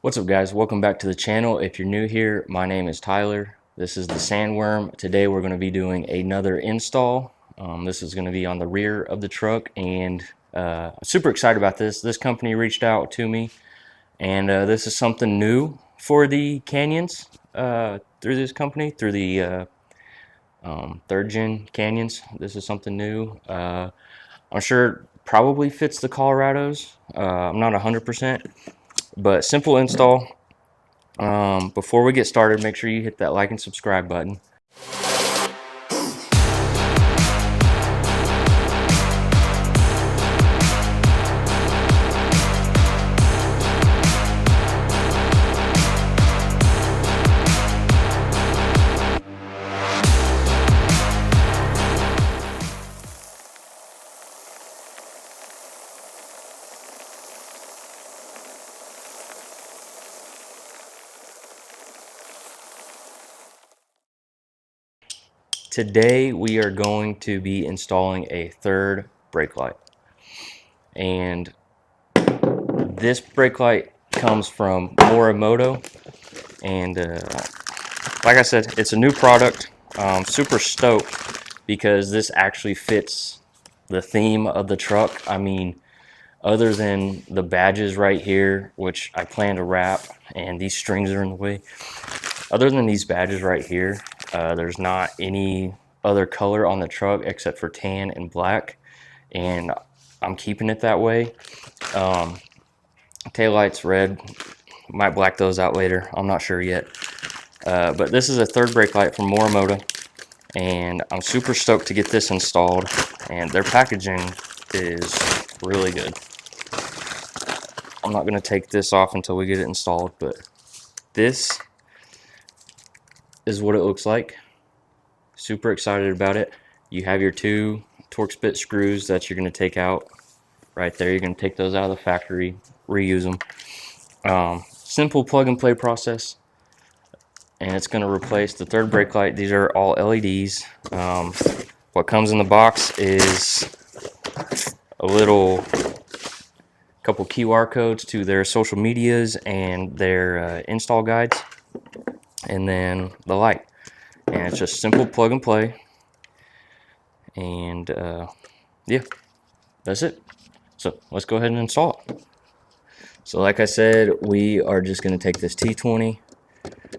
What's up, guys? Welcome back to the channel. If you're new here, my name is Tyler. This is the Sandworm. Today we're going to be doing another install. This is going to be on the rear of the truck, and I'm super excited about this. This company reached out to me, and this is something new for the Canyons through this company, through the third gen Canyons. This is something new. I'm sure it probably fits the Colorados. I'm not 100%. But simple install. Before we get started, make sure you hit that like and subscribe button. Today we are going to be installing a third brake light, and this brake light comes from Morimoto, and like I said, it's a new product. I'm super stoked because this actually fits the theme of the truck. I mean, other than the badges right here, which I plan to wrap, and these strings are in the way, other than these badges right here, there's not any other color on the truck except for tan and black, and I'm keeping it that way. Taillights red, might black those out later, I'm not sure yet. But this is a third brake light from Morimoto, and I'm super stoked to get this installed, and their packaging is really good. I'm not going to take this off until we get it installed, but this is what it looks like. Super excited about it. You have your two Torx bit screws that you're going to take out right there. You're going to take those out of the factory, reuse them. Simple plug and play process, and it's going to replace the third brake light. These are all LEDs. What comes in the box is a couple QR codes to their social medias and their install guides, and then the light. And it's just simple plug and play, and yeah, that's it. So let's go ahead and install it. So like I said, we are just going to take this T20,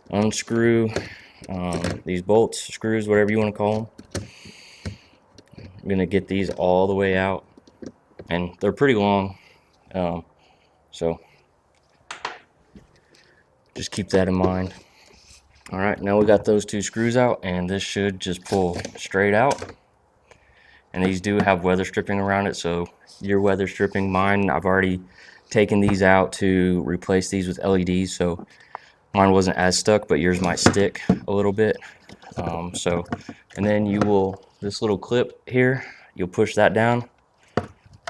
unscrew these bolts, screws, whatever you want to call them. I'm going to get these all the way out, and they're pretty long, so just keep that in mind. All right, now we got those two screws out, and this should just pull straight out. And these do have weather stripping around it, so your weather stripping, mine, I've already taken these out to replace these with LEDs, so mine wasn't as stuck, but yours might stick a little bit. And then you will, this little clip here, you'll push that down,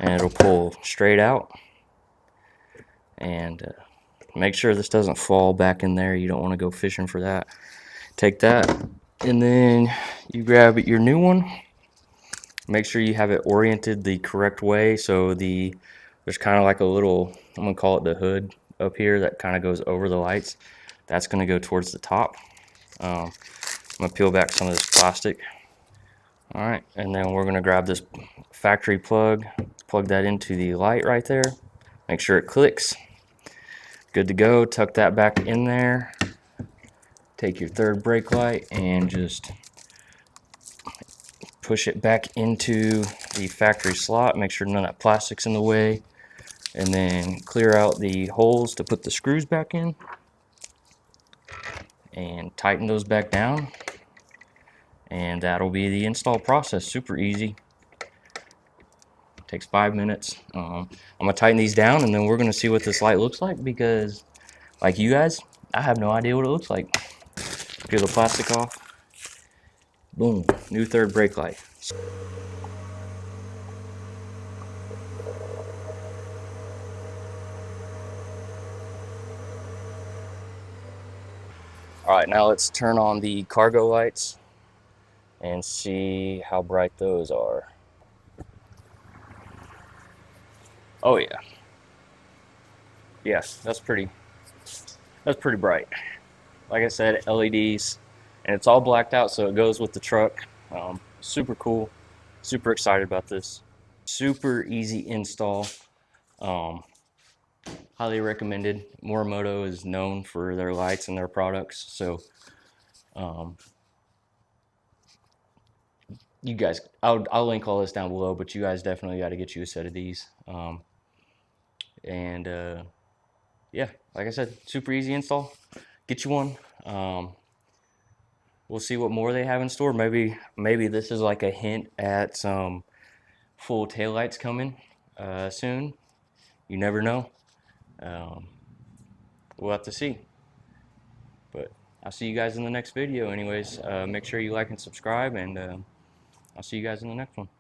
and it'll pull straight out. And make sure this doesn't fall back in there. You don't want to go fishing for that. Take that, and then you grab your new one. Make sure you have it oriented the correct way. So there's kind of like a little, I'm gonna call it the hood up here that kind of goes over the lights. That's gonna go towards the top. I'm gonna peel back some of this plastic. All right, and then we're gonna grab this factory plug that into the light right there. Make sure it clicks. Good to go. Tuck that back in there. Take your third brake light and just push it back into the factory slot. Make sure none of that plastic's in the way, and then clear out the holes to put the screws back in, and tighten those back down, and that'll be the install process. Super easy. Takes 5 minutes. I'm gonna tighten these down, and then we're gonna see what this light looks like, because like you guys, I have no idea what it looks like. Peel the plastic off. Boom, new third brake light. All right, now let's turn on the cargo lights and see how bright those are. Oh yeah. Yes, that's pretty That's pretty bright. Like I said, LEDs, and it's all blacked out, so it goes with the truck. Super cool. Super excited about this. Super easy install. Um, Highly recommended. Morimoto is known for their lights and their products, so um, you guys, I'll link all this down below, but you guys definitely got to get you a set of these. And yeah, like I said, super easy install. Get you one. We'll see what more they have in store. Maybe this is like a hint at some full taillights coming soon. You never know. Um, we'll have to see. But I'll see you guys in the next video. Anyways, make sure you like and subscribe, and I'll see you guys in the next one.